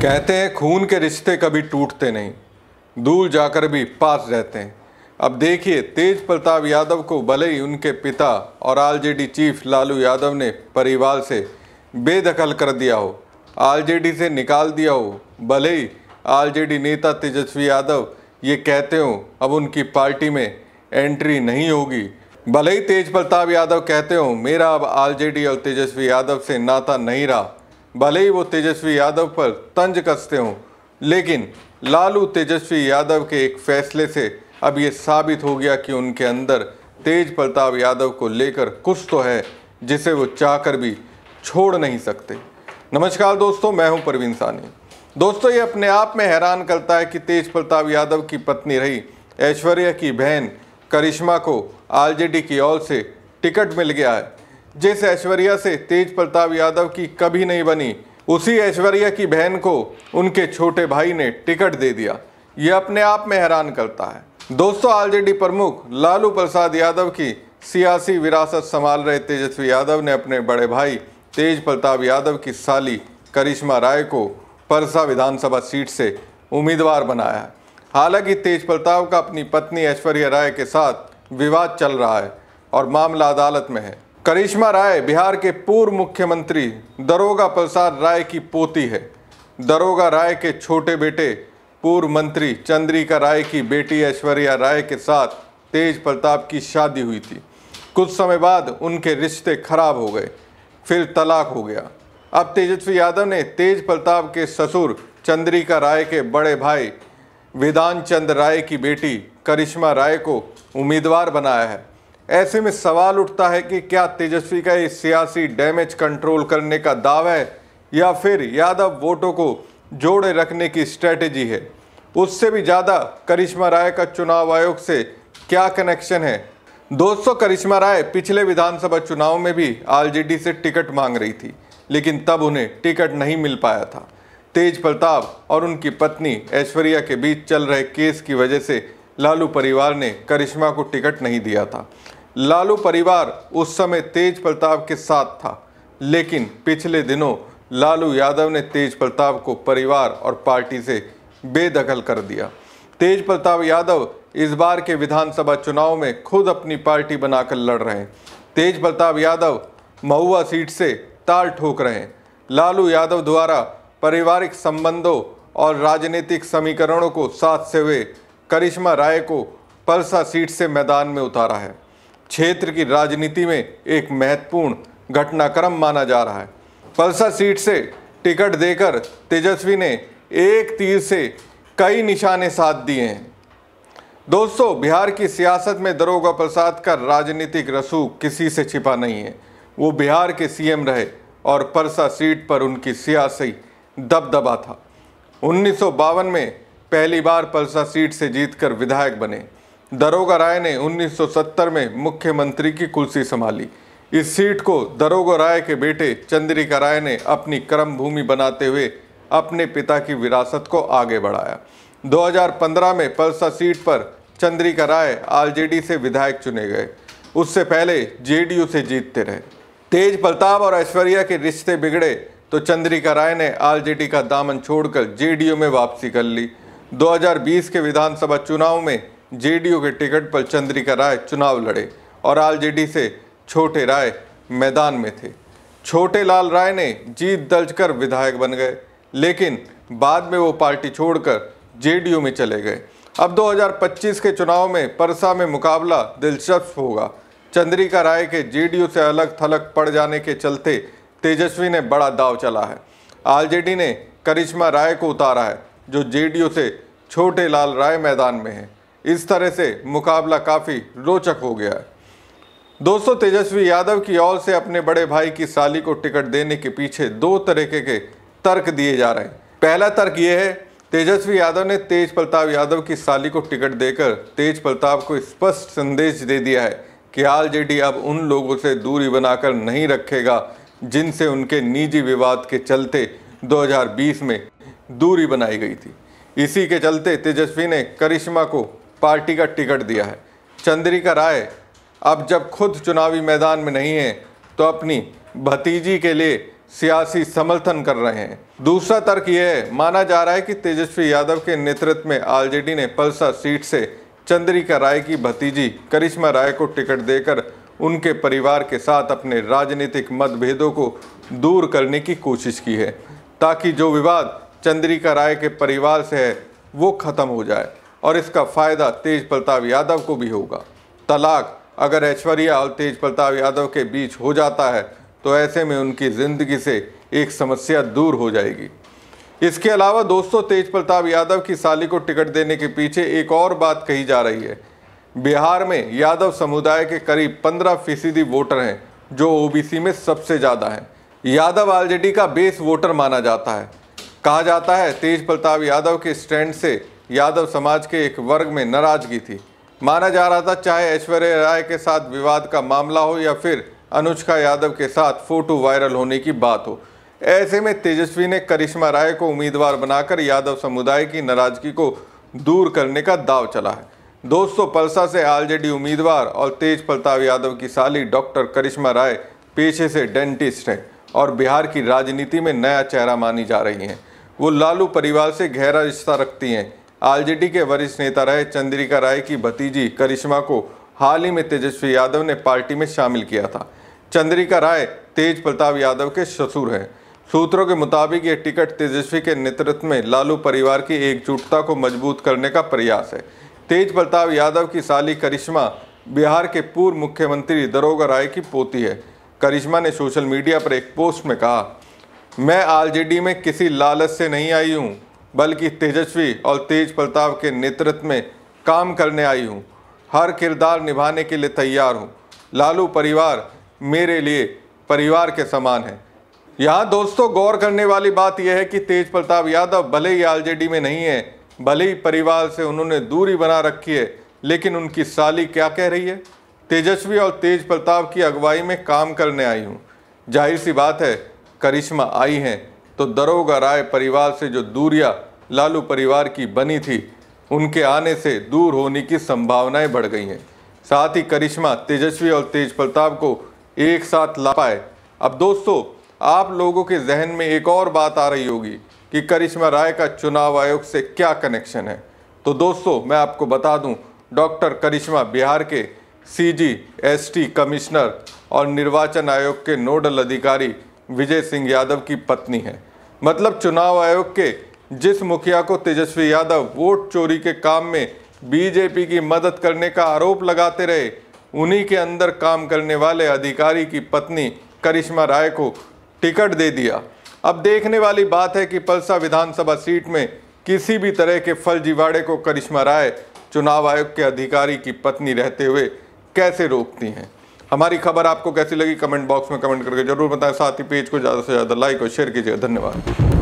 कहते हैं खून के रिश्ते कभी टूटते नहीं, दूर जाकर भी पास रहते हैं। अब देखिए, तेज प्रताप यादव को भले ही उनके पिता और आरजेडी चीफ लालू यादव ने परिवार से बेदखल कर दिया हो, आरजेडी से निकाल दिया हो, भले ही आरजेडी नेता तेजस्वी यादव ये कहते हो अब उनकी पार्टी में एंट्री नहीं होगी, भले ही तेज प्रताप यादव कहते हो मेरा अब आरजेडी और तेजस्वी यादव से नाता नहीं रहा, भले ही वो तेजस्वी यादव पर तंज कसते हों, लेकिन लालू तेजस्वी यादव के एक फैसले से अब ये साबित हो गया कि उनके अंदर तेज प्रताप यादव को लेकर कुछ तो है जिसे वो चाहकर भी छोड़ नहीं सकते। नमस्कार दोस्तों, मैं हूं परवीन सानी। दोस्तों, ये अपने आप में हैरान करता है कि तेज प्रताप यादव की पत्नी रही ऐश्वर्या की बहन करिश्मा को आरजेडी की ओर से टिकट मिल गया है। जिस ऐश्वर्या से तेज प्रताप यादव की कभी नहीं बनी, उसी ऐश्वर्या की बहन को उनके छोटे भाई ने टिकट दे दिया। ये अपने आप में हैरान करता है। दोस्तों, आरजेडी प्रमुख लालू प्रसाद यादव की सियासी विरासत संभाल रहे तेजस्वी यादव ने अपने बड़े भाई तेज प्रताप यादव की साली करिश्मा राय को परसा विधानसभा सीट से उम्मीदवार बनाया है। हालांकि तेज प्रताप का अपनी पत्नी ऐश्वर्या राय के साथ विवाद चल रहा है और मामला अदालत में है। करिश्मा राय बिहार के पूर्व मुख्यमंत्री दारोगा प्रसाद राय की पोती है। दारोगा राय के छोटे बेटे पूर्व मंत्री चंद्रिका राय की बेटी ऐश्वर्या राय के साथ तेज प्रताप की शादी हुई थी। कुछ समय बाद उनके रिश्ते खराब हो गए, फिर तलाक हो गया। अब तेजस्वी यादव ने तेज प्रताप के ससुर चंद्रिका राय के बड़े भाई विधान चंद राय की बेटी करिश्मा राय को उम्मीदवार बनाया है। ऐसे में सवाल उठता है कि क्या तेजस्वी का ये सियासी डैमेज कंट्रोल करने का दावा है या फिर यादव वोटों को जोड़े रखने की स्ट्रेटेजी है। उससे भी ज़्यादा करिश्मा राय का चुनाव आयोग से क्या कनेक्शन है। दोस्तों, करिश्मा राय पिछले विधानसभा चुनाव में भी आरजेडी से टिकट मांग रही थी, लेकिन तब उन्हें टिकट नहीं मिल पाया था। तेज प्रताप और उनकी पत्नी ऐश्वर्या के बीच चल रहे केस की वजह से लालू परिवार ने करिश्मा को टिकट नहीं दिया था। लालू परिवार उस समय तेज प्रताप के साथ था, लेकिन पिछले दिनों लालू यादव ने तेज प्रताप को परिवार और पार्टी से बेदखल कर दिया। तेज प्रताप यादव इस बार के विधानसभा चुनाव में खुद अपनी पार्टी बनाकर लड़ रहे हैं। तेज प्रताप यादव महुआ सीट से ताल ठोक रहे हैं। लालू यादव द्वारा पारिवारिक संबंधों और राजनीतिक समीकरणों को साधते हुए करिश्मा राय को परसा सीट से मैदान में उतारा है। क्षेत्र की राजनीति में एक महत्वपूर्ण घटनाक्रम माना जा रहा है। परसा सीट से टिकट देकर तेजस्वी ने एक तीर से कई निशाने साध दिए हैं। दोस्तों, बिहार की सियासत में दारोगा प्रसाद का राजनीतिक रसूख किसी से छिपा नहीं है। वो बिहार के सीएम रहे और परसा सीट पर उनकी सियासी दबदबा था। 1952 में पहली बार परसा सीट से जीतकर विधायक बने। दारोगा राय ने 1970 में मुख्यमंत्री की कुर्सी संभाली। इस सीट को दारोगा राय के बेटे चंद्रिका राय ने अपनी कर्म भूमि बनाते हुए अपने पिता की विरासत को आगे बढ़ाया। 2015 में परसा सीट पर चंद्रिका राय आरजेडी से विधायक चुने गए। उससे पहले जेडीयू से जीतते रहे। तेज प्रताप और ऐश्वर्या के रिश्ते बिगड़े तो चंद्रिका राय ने आरजेडी का दामन छोड़कर जेडीयू में वापसी कर ली। 2020 के विधानसभा चुनाव में जेडीयू के टिकट पर चंद्रिका राय चुनाव लड़े और आरजेडी से छोटे राय मैदान में थे। छोटे लाल राय ने जीत दर्ज कर विधायक बन गए, लेकिन बाद में वो पार्टी छोड़कर जेडीयू में चले गए। अब 2025 के चुनाव में परसा में मुकाबला दिलचस्प होगा। चंद्रिका राय के जेडीयू से अलग थलग पड़ जाने के चलते तेजस्वी ने बड़ा दांव चला है। आरजेडी ने करिश्मा राय को उतारा है, जो जेडीयू से छोटे लाल राय मैदान में है। इस तरह से मुकाबला काफ़ी रोचक हो गया है। दोस्तों, तेजस्वी यादव की ओर से अपने बड़े भाई की साली को टिकट देने के पीछे दो तरीके के तर्क दिए जा रहे हैं। पहला तर्क यह है, तेजस्वी यादव ने तेज प्रताप यादव की साली को टिकट देकर तेज प्रताप को स्पष्ट संदेश दे दिया है कि आरजेडी अब उन लोगों से दूरी बनाकर नहीं रखेगा जिनसे उनके निजी विवाद के चलते 2020 में दूरी बनाई गई थी। इसी के चलते तेजस्वी ने करिश्मा को पार्टी का टिकट दिया है। चंद्रिका राय अब जब खुद चुनावी मैदान में नहीं है तो अपनी भतीजी के लिए सियासी समर्थन कर रहे हैं। दूसरा तर्क यह है, माना जा रहा है कि तेजस्वी यादव के नेतृत्व में आरजेडी ने पलसा सीट से चंद्रिका राय की भतीजी करिश्मा राय को टिकट देकर उनके परिवार के साथ अपने राजनीतिक मतभेदों को दूर करने की कोशिश की है, ताकि जो विवाद चंद्रिका राय के परिवार से है वो खत्म हो जाए और इसका फायदा तेज प्रताप यादव को भी होगा। तलाक अगर ऐश्वर्या और तेज प्रताप यादव के बीच हो जाता है तो ऐसे में उनकी जिंदगी से एक समस्या दूर हो जाएगी। इसके अलावा दोस्तों, तेज प्रताप यादव की साली को टिकट देने के पीछे एक और बात कही जा रही है। बिहार में यादव समुदाय के करीब 15% वोटर हैं, जो ओबीसी में सबसे ज़्यादा हैं। यादव आरजेडी का बेस वोटर माना जाता है। कहा जाता है तेज प्रताप यादव के स्टैंड से यादव समाज के एक वर्ग में नाराजगी थी। माना जा रहा था चाहे ऐश्वर्या राय के साथ विवाद का मामला हो या फिर अनुष्का यादव के साथ फोटो वायरल होने की बात हो, ऐसे में तेजस्वी ने करिश्मा राय को उम्मीदवार बनाकर यादव समुदाय की नाराजगी को दूर करने का दांव चला है। दोस्तों, पलसा से आरजेडी उम्मीदवार और तेज प्रताप यादव की साली डॉक्टर करिश्मा राय पेशे से डेंटिस्ट हैं और बिहार की राजनीति में नया चेहरा मानी जा रही हैं। वो लालू परिवार से गहरा रिश्ता रखती हैं। आरजेडी के वरिष्ठ नेता रहे चंद्रिका राय की भतीजी करिश्मा को हाल ही में तेजस्वी यादव ने पार्टी में शामिल किया था। चंद्रिका राय तेज प्रताप यादव के ससुर हैं। सूत्रों के मुताबिक ये टिकट तेजस्वी के नेतृत्व में लालू परिवार की एकजुटता को मजबूत करने का प्रयास है। तेज प्रताप यादव की साली करिश्मा बिहार के पूर्व मुख्यमंत्री दारोगा राय की पोती है। करिश्मा ने सोशल मीडिया पर एक पोस्ट में कहा, मैं आरजेडी में किसी लालच से नहीं आई हूँ, बल्कि तेजस्वी और तेज प्रताप के नेतृत्व में काम करने आई हूँ। हर किरदार निभाने के लिए तैयार हूँ। लालू परिवार मेरे लिए परिवार के समान है। यहाँ दोस्तों, गौर करने वाली बात यह है कि तेज प्रताप यादव भले ही आरजेडी में नहीं है, भले ही परिवार से उन्होंने दूरी बना रखी है, लेकिन उनकी साली क्या कह रही है, तेजस्वी और तेज प्रताप की अगुवाई में काम करने आई हूँ। जाहिर सी बात है, करिश्मा आई हैं तो दारोगा राय परिवार से जो दूरियां लालू परिवार की बनी थी, उनके आने से दूर होने की संभावनाएं बढ़ गई हैं। साथ ही करिश्मा तेजस्वी और तेज प्रताप को एक साथ ला पाए। अब दोस्तों, आप लोगों के जहन में एक और बात आ रही होगी कि करिश्मा राय का चुनाव आयोग से क्या कनेक्शन है। तो दोस्तों, मैं आपको बता दूं, डॉक्टर करिश्मा बिहार के CG/ST कमिश्नर और निर्वाचन आयोग के नोडल अधिकारी विजय सिंह यादव की पत्नी है। मतलब चुनाव आयोग के जिस मुखिया को तेजस्वी यादव वोट चोरी के काम में बीजेपी की मदद करने का आरोप लगाते रहे, उन्हीं के अंदर काम करने वाले अधिकारी की पत्नी करिश्मा राय को टिकट दे दिया। अब देखने वाली बात है कि पलसा विधानसभा सीट में किसी भी तरह के फर्जीवाड़े को करिश्मा राय चुनाव आयोग के अधिकारी की पत्नी रहते हुए कैसे रोकती हैं। हमारी खबर आपको कैसी लगी कमेंट बॉक्स में कमेंट करके जरूर बताएं। साथ ही पेज को ज़्यादा से ज़्यादा लाइक और शेयर कीजिएगा। धन्यवाद।